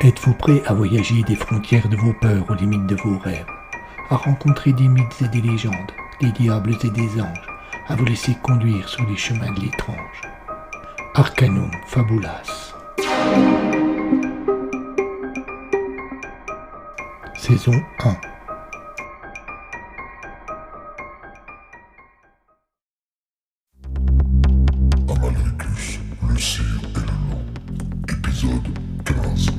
Êtes-vous prêt à voyager des frontières de vos peurs aux limites de vos rêves, à rencontrer des mythes et des légendes, des diables et des anges, à vous laisser conduire sur les chemins de l'étrange? Arcanum Fabulas. Saison 1. Amalricus, le cire et le loup. Épisode 15.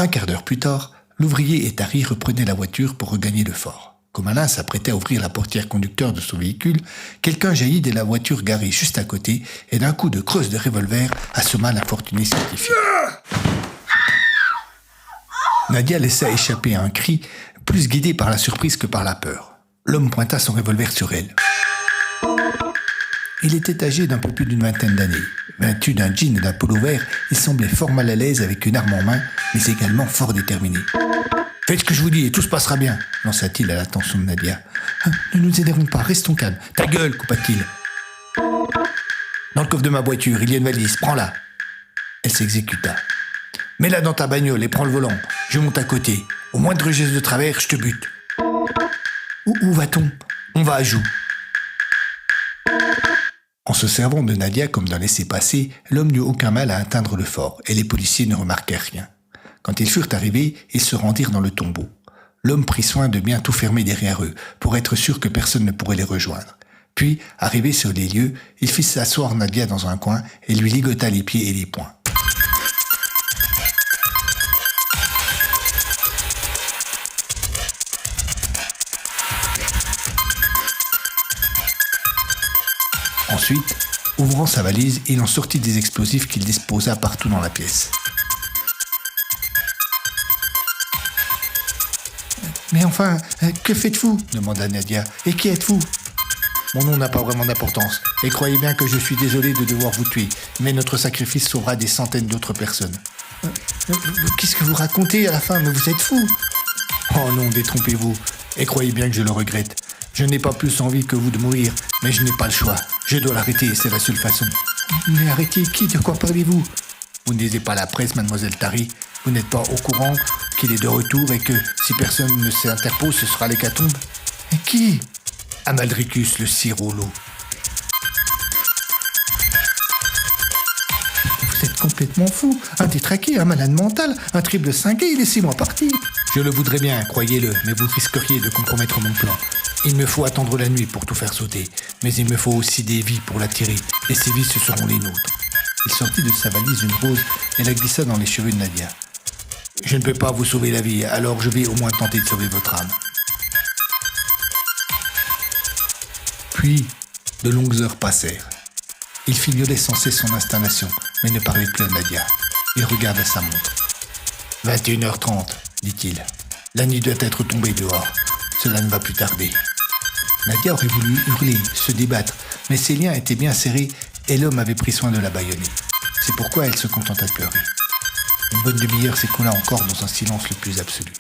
Un quart d'heure plus tard, l'ouvrier et Tari reprenaient la voiture pour regagner le fort. Comme Alain s'apprêtait à ouvrir la portière conducteur de son véhicule, quelqu'un jaillit de la voiture garée juste à côté et d'un coup de crosse de revolver assomma l'infortuné scientifique. Nadia laissa échapper un cri, plus guidé par la surprise que par la peur. L'homme pointa son revolver sur elle. Il était âgé d'un peu plus d'une vingtaine d'années. Vêtu d'un jean et d'un polo vert, il semblait fort mal à l'aise avec une arme en main, mais également fort déterminé. « Faites ce que je vous dis et tout se passera bien », lança-t-il à l'attention de Nadia. « Ne nous énervons pas, restons calmes. »« Ta gueule » coupa-t-il. « Dans le coffre de ma voiture, il y a une valise, prends-la. » Elle s'exécuta. « Mets-la dans ta bagnole et prends le volant. Je monte à côté. Au moindre geste de travers, je te bute. »« Où va-t-on ?»« On va à Joux. » En se servant de Nadia comme d'un laissez-passer, l'homme n'eut aucun mal à atteindre le fort, et les policiers ne remarquèrent rien. Quand ils furent arrivés, ils se rendirent dans le tombeau. L'homme prit soin de bien tout fermer derrière eux, pour être sûr que personne ne pourrait les rejoindre. Puis, arrivé sur les lieux, il fit s'asseoir Nadia dans un coin et lui ligota les pieds et les poings. Ensuite, ouvrant sa valise, il en sortit des explosifs qu'il disposa partout dans la pièce. « Mais enfin, que faites-vous » demanda Nadia. « Et qui êtes-vous »« Mon nom n'a pas vraiment d'importance, et croyez bien que je suis désolé de devoir vous tuer, mais notre sacrifice sauvera des centaines d'autres personnes. »« Qu'est-ce que vous racontez à la fin ? Mais vous êtes fou !»« Oh non, détrompez-vous, et croyez bien que je le regrette. Je n'ai pas plus envie que vous de mourir, mais je n'ai pas le choix. Je dois l'arrêter, c'est la seule façon. »« Mais arrêtez qui ? De quoi parlez-vous ?»« Vous ne lisez pas la presse, mademoiselle Tari. Vous n'êtes pas au courant qu'il est de retour et que si personne ne s'interpose, ce sera l'hécatombe. »« Et qui ?»« Amalricus, le cire au loup. »« Vous êtes complètement fou, un détraqué, un malade mental, un triple cinglé, laissez-moi partir. »« Je le voudrais bien, croyez-le, mais vous risqueriez de compromettre mon plan. Il me faut attendre la nuit pour tout faire sauter, mais il me faut aussi des vies pour l'attirer, et ces vies ce seront les nôtres. » Il sortit de sa valise une rose et la glissa dans les cheveux de Nadia. « Je ne peux pas vous sauver la vie, alors je vais au moins tenter de sauver votre âme. » Puis, de longues heures passèrent. Il fignolait sans cesse son installation, mais ne parlait plus à Nadia. Il regarda sa montre. « 21h30, dit-il. La nuit doit être tombée dehors. Cela ne va plus tarder. » Nadia aurait voulu hurler, se débattre, mais ses liens étaient bien serrés et l'homme avait pris soin de la bâillonner. C'est pourquoi elle se contenta de pleurer. Une bonne demi-heure s'écoula encore dans un silence le plus absolu.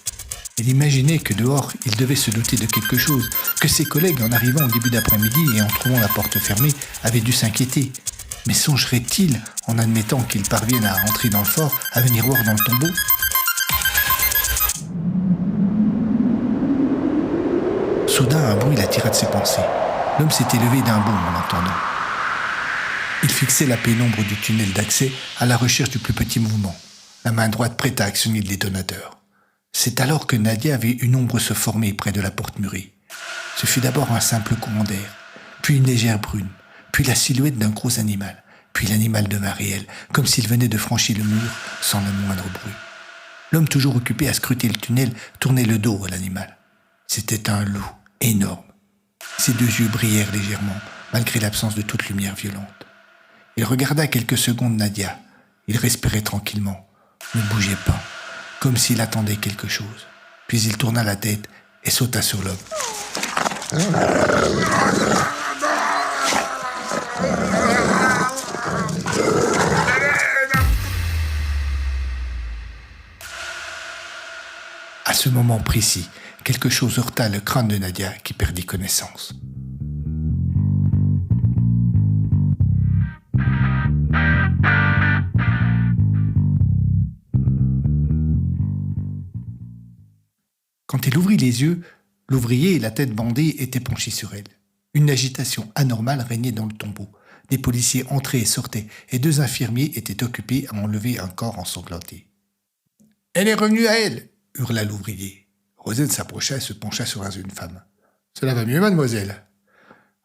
Elle imaginait que dehors, il devait se douter de quelque chose, que ses collègues, en arrivant au début d'après-midi et en trouvant la porte fermée, avaient dû s'inquiéter. Mais songerait-il, en admettant qu'ils parviennent à rentrer dans le fort, à venir voir dans le tombeau ? Soudain, un bruit l'attira de ses pensées. L'homme s'était levé d'un bond en l'entendant. Il fixait la pénombre du tunnel d'accès à la recherche du plus petit mouvement, la main droite prête à actionner le détonateur. C'est alors que Nadia vit une ombre se former près de la porte murée. Ce fut d'abord un simple courant d'air, puis une légère brume, puis la silhouette d'un gros animal, puis l'animal devint réel, comme s'il venait de franchir le mur sans le moindre bruit. L'homme, toujours occupé à scruter le tunnel, tournait le dos à l'animal. C'était un loup, énorme. Ses deux yeux brillèrent légèrement, malgré l'absence de toute lumière violente. Il regarda quelques secondes Nadia. Il respirait tranquillement, ne bougeait pas, comme s'il attendait quelque chose. Puis il tourna la tête et sauta sur l'homme. À ce moment précis, quelque chose heurta le crâne de Nadia qui perdit connaissance. Quand elle ouvrit les yeux, l'ouvrier, la tête bandée, était penché sur elle. Une agitation anormale régnait dans le tombeau. Des policiers entraient et sortaient, et 2 infirmiers étaient occupés à enlever un corps ensanglanté. « Elle est revenue à elle !» hurla l'ouvrier. Rosette s'approcha et se pencha sur la jeune femme. « Cela va mieux, mademoiselle ?»«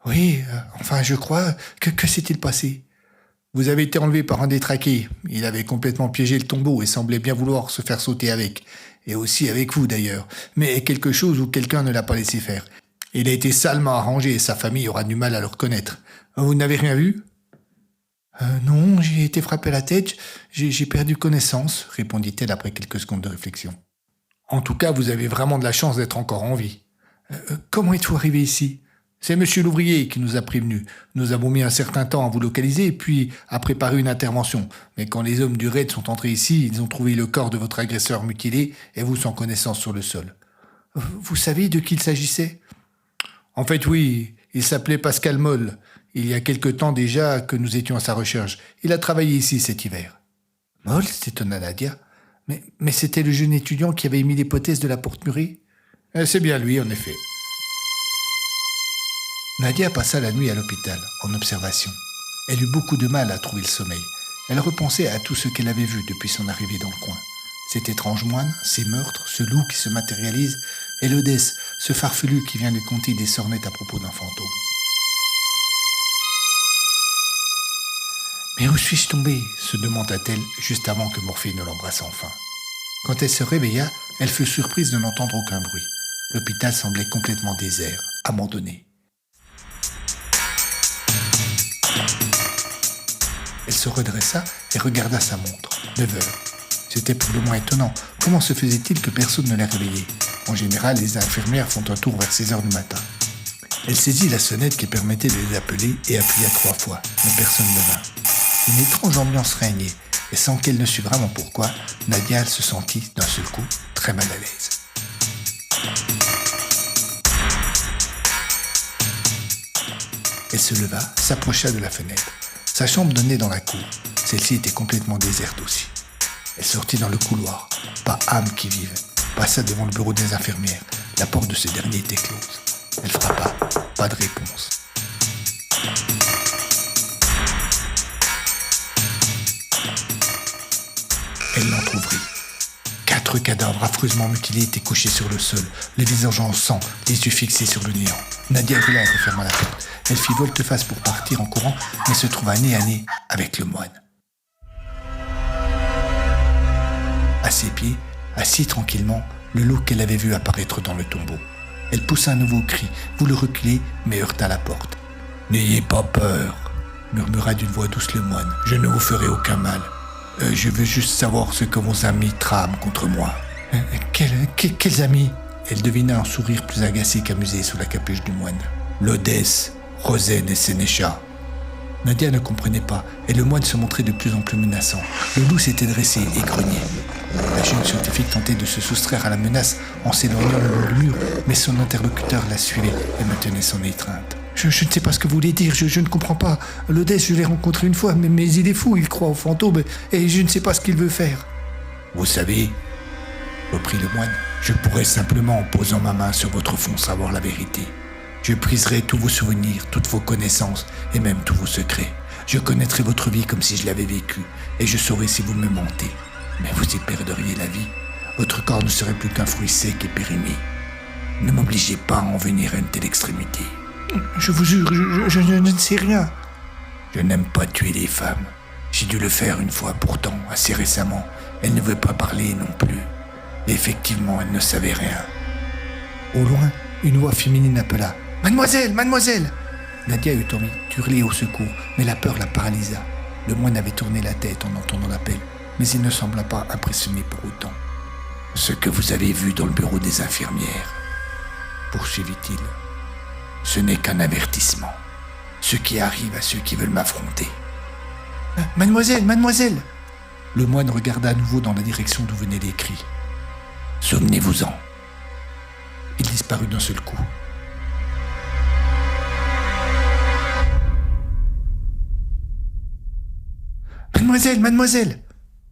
Oui, enfin, je crois. Que s'est-il passé ?»« Vous avez été enlevé par un détraqué. Il avait complètement piégé le tombeau et semblait bien vouloir se faire sauter avec. Et aussi avec vous, d'ailleurs. Mais quelque chose ou quelqu'un ne l'a pas laissé faire. Il a été salement arrangé et sa famille aura du mal à le reconnaître. Vous n'avez rien vu ?»« Non, j'ai été frappé à la tête. J'ai perdu connaissance, » répondit-elle après quelques secondes de réflexion. « En tout cas, vous avez vraiment de la chance d'être encore en vie. Comment êtes-vous arrivé ici ? C'est monsieur l'ouvrier qui nous a prévenus. Nous avons mis un certain temps à vous localiser, puis à préparer une intervention. Mais quand les hommes du raid sont entrés ici, ils ont trouvé le corps de votre agresseur mutilé et vous sans connaissance sur le sol. Vous savez de qui il s'agissait ? En fait, oui, il s'appelait Pascal Moll. Il y a quelque temps déjà que nous étions à sa recherche. Il a travaillé ici cet hiver. Moll, s'étonna Nadia. Mais c'était le jeune étudiant qui avait émis l'hypothèse de la porte murée ? C'est bien lui, en effet. Nadia passa la nuit à l'hôpital, en observation. Elle eut beaucoup de mal à trouver le sommeil. Elle repensait à tout ce qu'elle avait vu depuis son arrivée dans le coin. Cet étrange moine, ces meurtres, ce loup qui se matérialise, et l'Odesse, ce farfelu qui vient lui conter des sornettes à propos d'un fantôme. « Mais où suis-je tombée ?» se demanda-t-elle juste avant que Morphée ne l'embrasse enfin. Quand elle se réveilla, elle fut surprise de n'entendre aucun bruit. L'hôpital semblait complètement désert, abandonné. Elle se redressa et regarda sa montre. 9 heures. C'était pour le moins étonnant. Comment se faisait-il que personne ne l'ait réveillée ? En général, les infirmières font un tour vers 6 heures du matin. Elle saisit la sonnette qui permettait de les appeler et appuya 3 fois, mais personne ne vint. Une étrange ambiance régnait, et sans qu'elle ne sût vraiment pourquoi, Nadia se sentit, d'un seul coup, très mal à l'aise. Elle se leva, s'approcha de la fenêtre. Sa chambre donnait dans la cour. Celle-ci était complètement déserte aussi. Elle sortit dans le couloir. Pas âme qui vive. Passa devant le bureau des infirmières. La porte de ce dernier était close. Elle frappa. Pas de réponse. Elle l'entrouvrit. 4 cadavres affreusement mutilés étaient couchés sur le sol, les visages en sang, les yeux fixés sur le néant. Nadia hurla et referma la porte. Elle fit volte-face pour partir en courant, mais se trouva nez à nez avec le moine. À ses pieds, assis tranquillement, le loup qu'elle avait vu apparaître dans le tombeau. Elle poussa un nouveau cri, voulut reculer, mais heurta la porte. « N'ayez pas peur !» murmura d'une voix douce le moine. « Je ne vous ferai aucun mal. Je veux juste savoir ce que vos amis trament contre moi. » Quels amis ? Elle devina un sourire plus agacé qu'amusé sous la capuche du moine. « L'Odesse, Rosen et Sénécha. » Nadia ne comprenait pas, et le moine se montrait de plus en plus menaçant. Le loup s'était dressé et grognait. La jeune scientifique tentait de se soustraire à la menace en s'éloignant le long du mur, mais son interlocuteur la suivait et maintenait son étreinte. Je ne sais pas ce que vous voulez dire, je ne comprends pas. L'Odesse, je l'ai rencontré une fois, mais il est fou, il croit aux fantômes, et je ne sais pas ce qu'il veut faire. Vous savez, reprit le moine, je pourrais simplement, en posant ma main sur votre front, savoir la vérité. Je briserai tous vos souvenirs, toutes vos connaissances, et même tous vos secrets. Je connaîtrai votre vie comme si je l'avais vécue, et je saurai si vous me mentez. Mais vous y perdriez la vie. Votre corps ne serait plus qu'un fruit sec et périmé. Ne m'obligez pas à en venir à une telle extrémité. Je vous jure, je ne sais rien. Je n'aime pas tuer les femmes. J'ai dû le faire une fois pourtant, assez récemment. Elle ne veut pas parler non plus. Et effectivement, elle ne savait rien. Au loin, une voix féminine appela. « Mademoiselle, mademoiselle !» Nadia eut envie d'hurler au secours, mais la peur la paralysa. Le moine avait tourné la tête en entendant l'appel, mais il ne sembla pas impressionné pour autant. « Ce que vous avez vu dans le bureau des infirmières, poursuivit-il. Ce n'est qu'un avertissement. Ce qui arrive à ceux qui veulent m'affronter. « Mademoiselle, mademoiselle !» Le moine regarda à nouveau dans la direction d'où venaient les cris. « Souvenez-vous-en. » Il disparut d'un seul coup. « Mademoiselle, mademoiselle !»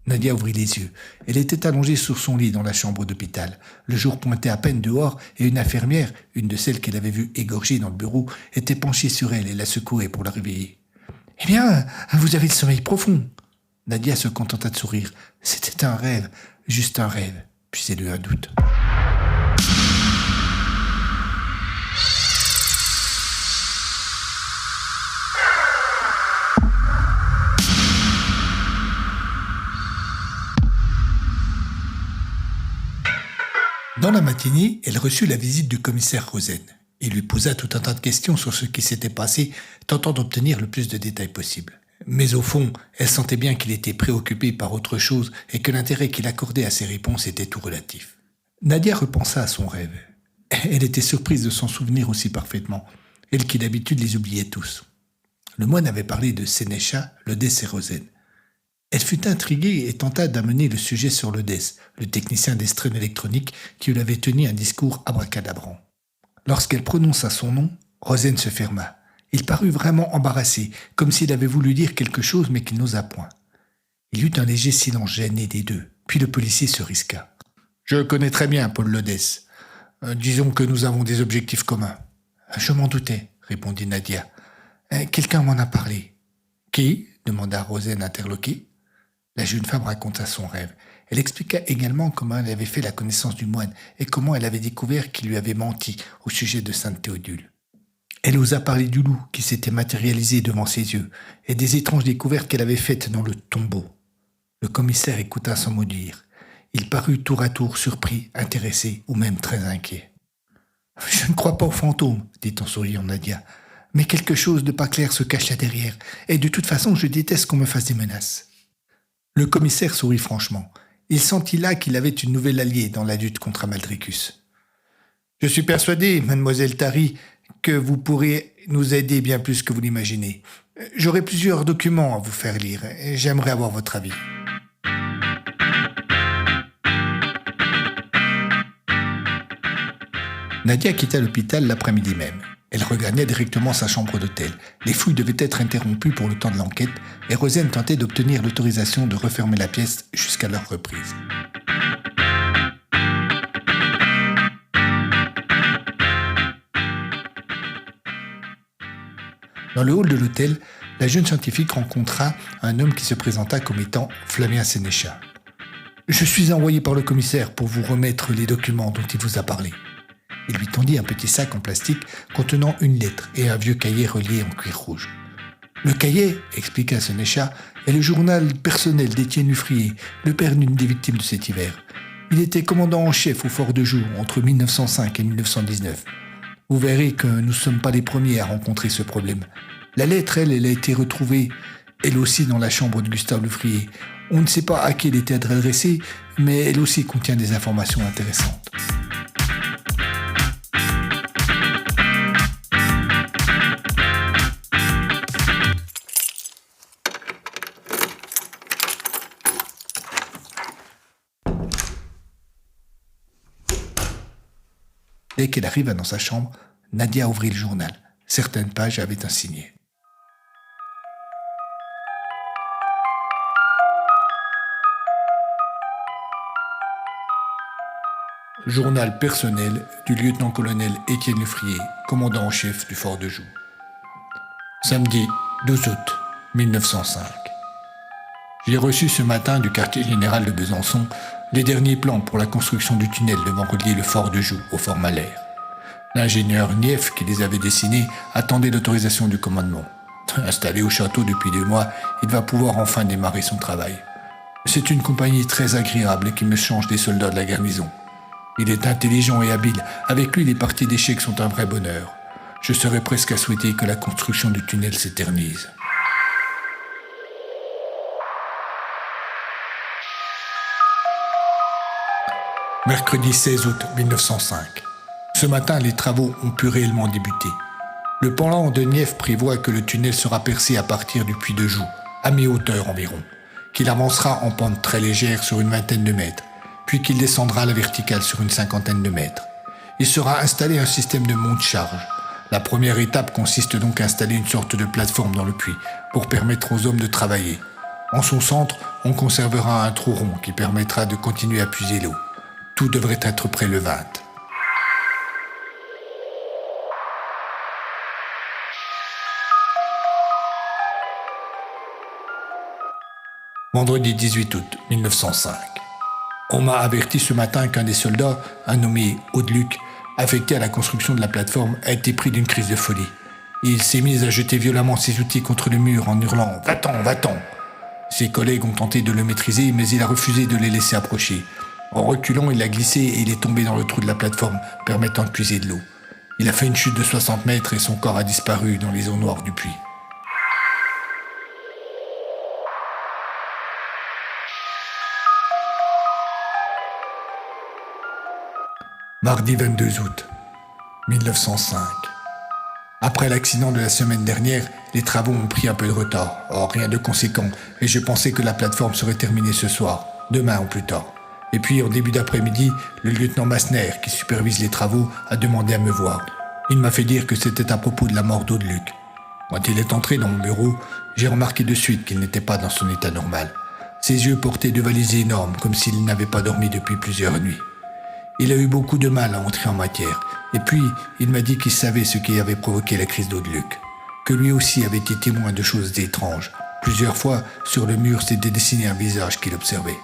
Nadia ouvrit les yeux. Elle était allongée sur son lit dans la chambre d'hôpital. Le jour pointait à peine dehors et une infirmière, une de celles qu'elle avait vues égorgée dans le bureau, était penchée sur elle et la secouait pour la réveiller. « Eh bien, vous avez le sommeil profond !» Nadia se contenta de sourire. C'était un rêve, juste un rêve. Puis elle eut un doute. Dans la matinée, elle reçut la visite du commissaire Rosen. Il lui posa tout un tas de questions sur ce qui s'était passé, tentant d'obtenir le plus de détails possible. Mais au fond, elle sentait bien qu'il était préoccupé par autre chose et que l'intérêt qu'il accordait à ses réponses était tout relatif. Nadia repensa à son rêve. Elle était surprise de s'en souvenir aussi parfaitement, elle qui d'habitude les oubliait tous. Le moine avait parlé de Sénécha, Lodès et Rosen. Elle fut intriguée et tenta d'amener le sujet sur Lodès, le technicien d'estrade électronique qui lui avait tenu un discours abracadabrant. Lorsqu'elle prononça son nom, Rosen se ferma. Il parut vraiment embarrassé, comme s'il avait voulu dire quelque chose mais qu'il n'osa point. Il y eut un léger silence gêné des deux, puis le policier se risqua. « Je connais très bien Paul Lodès. Disons que nous avons des objectifs communs. »« Je m'en doutais, » répondit Nadia. « Quelqu'un m'en a parlé. »« Qui ?» demanda Rosen interloqué. La jeune femme raconta son rêve. Elle expliqua également comment elle avait fait la connaissance du moine et comment elle avait découvert qu'il lui avait menti au sujet de Sainte Théodule. Elle osa parler du loup qui s'était matérialisé devant ses yeux et des étranges découvertes qu'elle avait faites dans le tombeau. Le commissaire écouta sans mot dire. Il parut tour à tour surpris, intéressé ou même très inquiet. « Je ne crois pas aux fantômes, dit en souriant Nadia, mais quelque chose de pas clair se cache là derrière et de toute façon je déteste qu'on me fasse des menaces. » Le commissaire sourit franchement. Il sentit là qu'il avait une nouvelle alliée dans la lutte contre Amaldricus. « Je suis persuadé, mademoiselle Tari, que vous pourrez nous aider bien plus que vous l'imaginez. J'aurai plusieurs documents à vous faire lire et j'aimerais avoir votre avis. » Nadia quitta l'hôpital l'après-midi même. Elle regagna directement sa chambre d'hôtel. Les fouilles devaient être interrompues pour le temps de l'enquête et Rosen tentait d'obtenir l'autorisation de refermer la pièce jusqu'à leur reprise. Dans le hall de l'hôtel, la jeune scientifique rencontra un homme qui se présenta comme étant Flavien Sénécha. « Je suis envoyé par le commissaire pour vous remettre les documents dont il vous a parlé. » Il lui tendit un petit sac en plastique contenant une lettre et un vieux cahier relié en cuir rouge. « Le cahier, expliqua Sénécha, est le journal personnel d'Étienne Lufrier, le père d'une des victimes de cet hiver. Il était commandant en chef au fort de Joux entre 1905 et 1919. Vous verrez que nous ne sommes pas les premiers à rencontrer ce problème. La lettre, elle a été retrouvée, elle aussi, dans la chambre de Gustave Lufrier. On ne sait pas à qui elle était adressée, mais elle aussi contient des informations intéressantes. » Dès qu'elle arriva dans sa chambre, Nadia ouvrit le journal. Certaines pages avaient un signet. Journal personnel du lieutenant-colonel Étienne Lufrier, commandant en chef du fort de Joux. Samedi 12 août 1905. J'ai reçu ce matin du quartier général de Besançon les derniers plans pour la construction du tunnel devant relier le fort de Joux au fort Malher. L'ingénieur Nief, qui les avait dessinés, attendait l'autorisation du commandement. Installé au château depuis 2 mois, il va pouvoir enfin démarrer son travail. C'est une compagnie très agréable qui me change des soldats de la garnison. Il est intelligent et habile. Avec lui, les parties d'échecs sont un vrai bonheur. Je serais presque à souhaiter que la construction du tunnel s'éternise. Mercredi 16 août 1905. Ce matin, les travaux ont pu réellement débuter. Le plan de Nièvre prévoit que le tunnel sera percé à partir du puits de Joux, à mi-hauteur environ, qu'il avancera en pente très légère sur une vingtaine de mètres, puis qu'il descendra à la verticale sur une cinquantaine de mètres. Il sera installé un système de monte-charge. La première étape consiste donc à installer une sorte de plateforme dans le puits pour permettre aux hommes de travailler. En son centre, on conservera un trou rond qui permettra de continuer à puiser l'eau. Tout devrait être prêt le 20. Vendredi 18 août 1905. On m'a averti ce matin qu'un des soldats, un nommé Audeluc, affecté à la construction de la plateforme, a été pris d'une crise de folie. Il s'est mis à jeter violemment ses outils contre le mur en hurlant « Va-t'en, va-t'en !» Ses collègues ont tenté de le maîtriser, mais il a refusé de les laisser approcher. En reculant, il a glissé et il est tombé dans le trou de la plateforme, permettant de puiser de l'eau. Il a fait une chute de 60 mètres et son corps a disparu dans les eaux noires du puits. Mardi 22 août 1905. Après l'accident de la semaine dernière, les travaux ont pris un peu de retard. Or, rien de conséquent, et je pensais que la plateforme serait terminée ce soir, demain ou plus tard. Et puis, en début d'après-midi, le lieutenant Massner, qui supervise les travaux, a demandé à me voir. Il m'a fait dire que c'était à propos de la mort d'Audeluc. Quand il est entré dans mon bureau, j'ai remarqué de suite qu'il n'était pas dans son état normal. Ses yeux portaient de valises énormes, comme s'il n'avait pas dormi depuis plusieurs nuits. Il a eu beaucoup de mal à entrer en matière, et puis il m'a dit qu'il savait ce qui avait provoqué la crise d'Audeluc, que lui aussi avait été témoin de choses étranges. Plusieurs fois, sur le mur s'était dessiné un visage qu'il observait.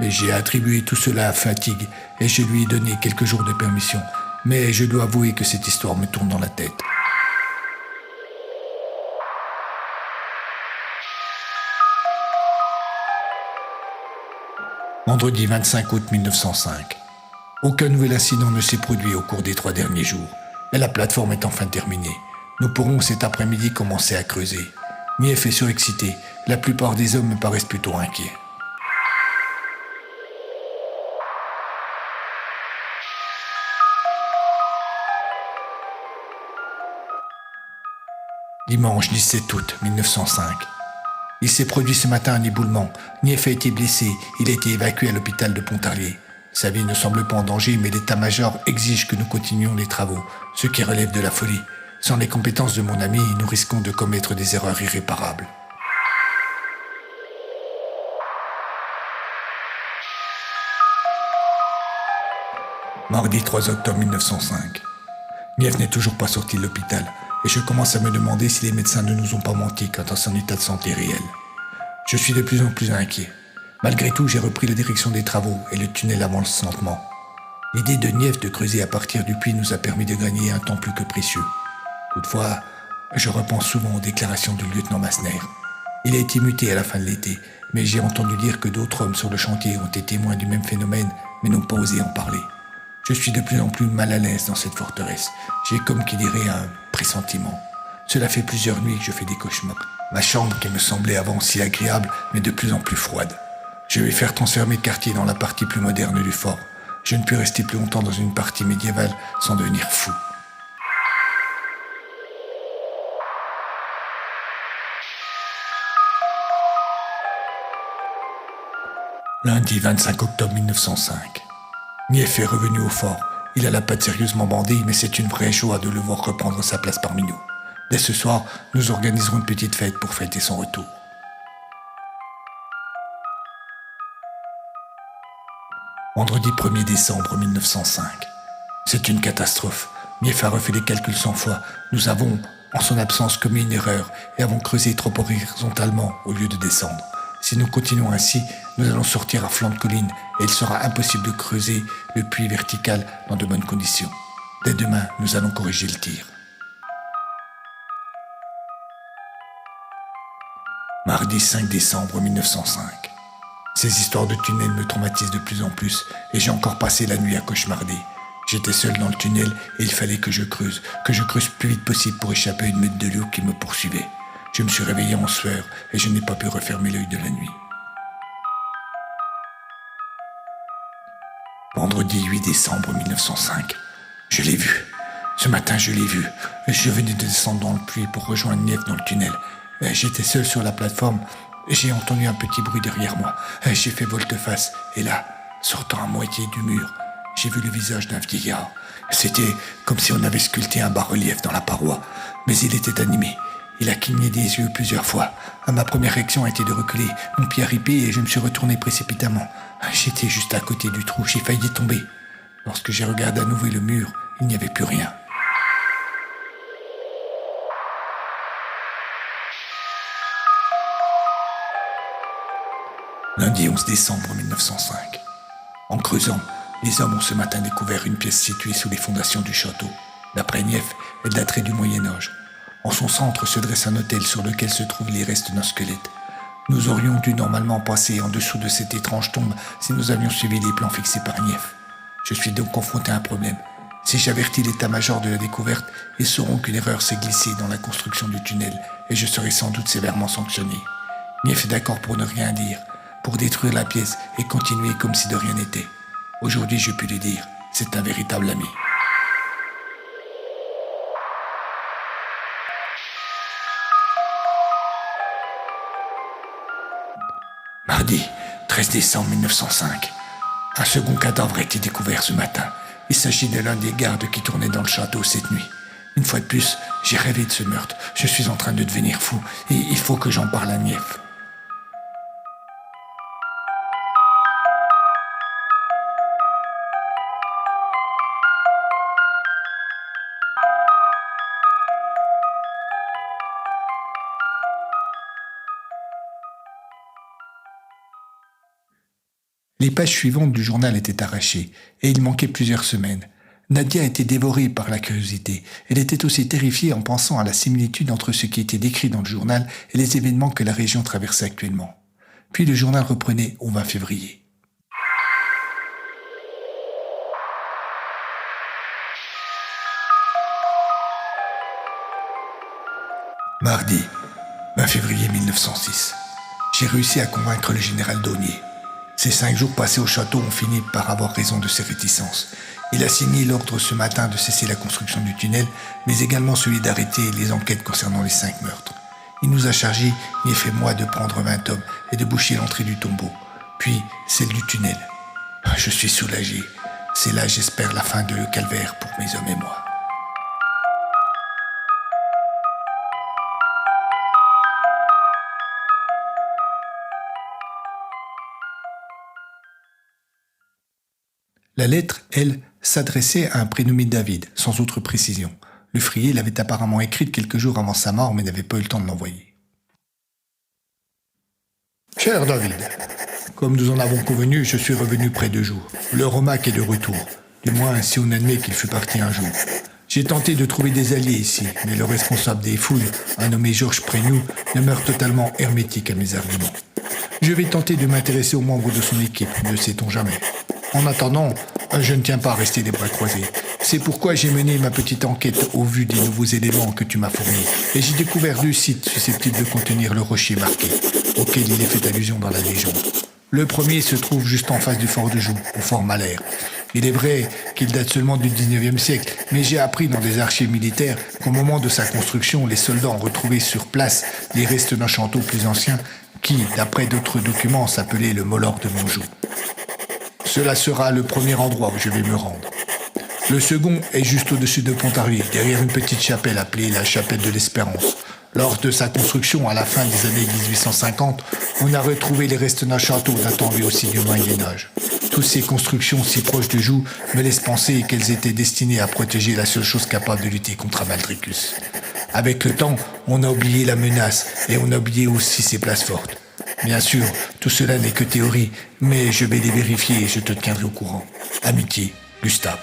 Et j'ai attribué tout cela à fatigue, et je lui ai donné quelques jours de permission, mais je dois avouer que cette histoire me tourne dans la tête. Vendredi 25 août 1905. Aucun nouvel incident ne s'est produit au cours des 3 derniers jours, et la plateforme est enfin terminée. Nous pourrons cet après-midi commencer à creuser. Nièvre est surexcité, la plupart des hommes me paraissent plutôt inquiets. Dimanche 17 août 1905. Il s'est produit ce matin un éboulement. Nièvre a été blessé, il a été évacué à l'hôpital de Pontarlier. Sa vie ne semble pas en danger, mais l'état-major exige que nous continuions les travaux, ce qui relève de la folie. Sans les compétences de mon ami, nous risquons de commettre des erreurs irréparables. Mardi 3 octobre 1905. Nièvre n'est toujours pas sorti de l'hôpital, et je commence à me demander si les médecins ne nous ont pas menti quant à son état de santé réel. Je suis de plus en plus inquiet. Malgré tout, j'ai repris la direction des travaux et le tunnel avance lentement. L'idée de Nièvre de creuser à partir du puits nous a permis de gagner un temps plus que précieux. Toutefois, je repense souvent aux déclarations du lieutenant Massner. Il a été muté à la fin de l'été, mais j'ai entendu dire que d'autres hommes sur le chantier ont été témoins du même phénomène, mais n'ont pas osé en parler. Je suis de plus en plus mal à l'aise dans cette forteresse. J'ai comme qui dirait un pressentiment. Cela fait plusieurs nuits que je fais des cauchemars. Ma chambre, qui me semblait avant si agréable, mais de plus en plus froide. Je vais faire transférer mes quartiers dans la partie plus moderne du fort. Je ne puis rester plus longtemps dans une partie médiévale sans devenir fou. Lundi 25 octobre 1905. Nièvre est revenu au fort. Il a la patte sérieusement bandée, mais c'est une vraie joie de le voir reprendre sa place parmi nous. Dès ce soir, nous organiserons une petite fête pour fêter son retour. Vendredi 1er décembre 1905. C'est une catastrophe. Nièvre a refait les calculs 100 fois. Nous avons, en son absence, commis une erreur et avons creusé trop horizontalement au lieu de descendre. Si nous continuons ainsi, nous allons sortir à flanc de colline et il sera impossible de creuser le puits vertical dans de bonnes conditions. Dès demain, nous allons corriger le tir. Mardi 5 décembre 1905. Ces histoires de tunnel me traumatisent de plus en plus et j'ai encore passé la nuit à cauchemarder. J'étais seul dans le tunnel et il fallait que je creuse le plus vite possible pour échapper à une meute de loup qui me poursuivait. Je me suis réveillé en sueur et je n'ai pas pu refermer l'œil de la nuit. Vendredi 8 décembre 1905. Je l'ai vu. Ce matin, je l'ai vu. Je venais de descendre dans le puits pour rejoindre Nief dans le tunnel. J'étais seul sur la plateforme. J'ai entendu un petit bruit derrière moi. J'ai fait volte-face. Et là, sortant à moitié du mur, j'ai vu le visage d'un vieillard. C'était comme si on avait sculpté un bas-relief dans la paroi. Mais il était animé. Il a cligné des yeux plusieurs fois. Ma première réaction a été de reculer. Mon pied a ripé et je me suis retourné précipitamment. J'étais juste à côté du trou. J'ai failli tomber. Lorsque j'ai regardé à nouveau le mur, il n'y avait plus rien. Lundi 11 décembre 1905. En creusant, les hommes ont ce matin découvert une pièce située sous les fondations du château. D'après Nief, elle daterait du Moyen-Âge. En son centre se dresse un autel sur lequel se trouvent les restes d'un squelette. Nous aurions dû normalement passer en dessous de cette étrange tombe si nous avions suivi les plans fixés par Nief. Je suis donc confronté à un problème. Si j'avertis l'état-major de la découverte, ils sauront qu'une erreur s'est glissée dans la construction du tunnel et je serai sans doute sévèrement sanctionné. Nief est d'accord pour ne rien dire, pour détruire la pièce et continuer comme si de rien n'était. Aujourd'hui, je puis lui dire, c'est un véritable ami. Mardi, 13 décembre 1905. Un second cadavre a été découvert ce matin. Il s'agit de l'un des gardes qui tournait dans le château cette nuit. Une fois de plus, j'ai rêvé de ce meurtre. Je suis en train de devenir fou et il faut que j'en parle à Nief. Les pages suivantes du journal étaient arrachées, et il manquait plusieurs semaines. Nadia était dévorée par la curiosité. Elle était aussi terrifiée en pensant à la similitude entre ce qui était décrit dans le journal et les événements que la région traversait actuellement. Puis le journal reprenait au 20 février. Mardi, 20 février 1906. J'ai réussi à convaincre le général Daunier. Ces 5 jours passés au château ont fini par avoir raison de ses réticences. Il a signé l'ordre ce matin de cesser la construction du tunnel, mais également celui d'arrêter les enquêtes concernant les 5 meurtres. Il nous a chargés, Nief et moi, de prendre 20 hommes et de boucher l'entrée du tombeau, puis celle du tunnel. Je suis soulagé. C'est là, j'espère, la fin de le calvaire pour mes hommes et moi. La lettre, elle, s'adressait à un prénommé David, sans autre précision. Le frier l'avait apparemment écrite quelques jours avant sa mort, mais n'avait pas eu le temps de l'envoyer. Cher David, comme nous en avons convenu, je suis revenu près de jour. Le Romac est de retour, du moins si on admet qu'il fut parti un jour. J'ai tenté de trouver des alliés ici, mais le responsable des fouilles, un nommé Georges Prénoux, demeure totalement hermétique à mes arguments. Je vais tenter de m'intéresser aux membres de son équipe, ne sait-on jamais. En attendant, je ne tiens pas à rester les bras croisés. C'est pourquoi j'ai mené ma petite enquête au vu des nouveaux éléments que tu m'as fournis. Et j'ai découvert 2 sites susceptibles de contenir le rocher marqué, auquel il est fait allusion dans la légende. Le premier se trouve juste en face du fort de Joux, au fort Malher. Il est vrai qu'il date seulement du 19e siècle, mais j'ai appris dans des archives militaires qu'au moment de sa construction, les soldats ont retrouvé sur place les restes d'un château plus ancien qui, d'après d'autres documents, s'appelait le Molor de Montjoux. Cela sera le premier endroit où je vais me rendre. Le second est juste au-dessus de Pontarlier, derrière une petite chapelle appelée la chapelle de l'Espérance. Lors de sa construction, à la fin des années 1850, on a retrouvé les restes d'un château datant lui aussi du Moyen-Âge. Toutes ces constructions si proches de Joux me laissent penser qu'elles étaient destinées à protéger la seule chose capable de lutter contre Valdricus. Avec le temps, on a oublié la menace et on a oublié aussi ses places fortes. Bien sûr, tout cela n'est que théorie, mais je vais les vérifier et je te tiendrai au courant. Amitié, Gustave.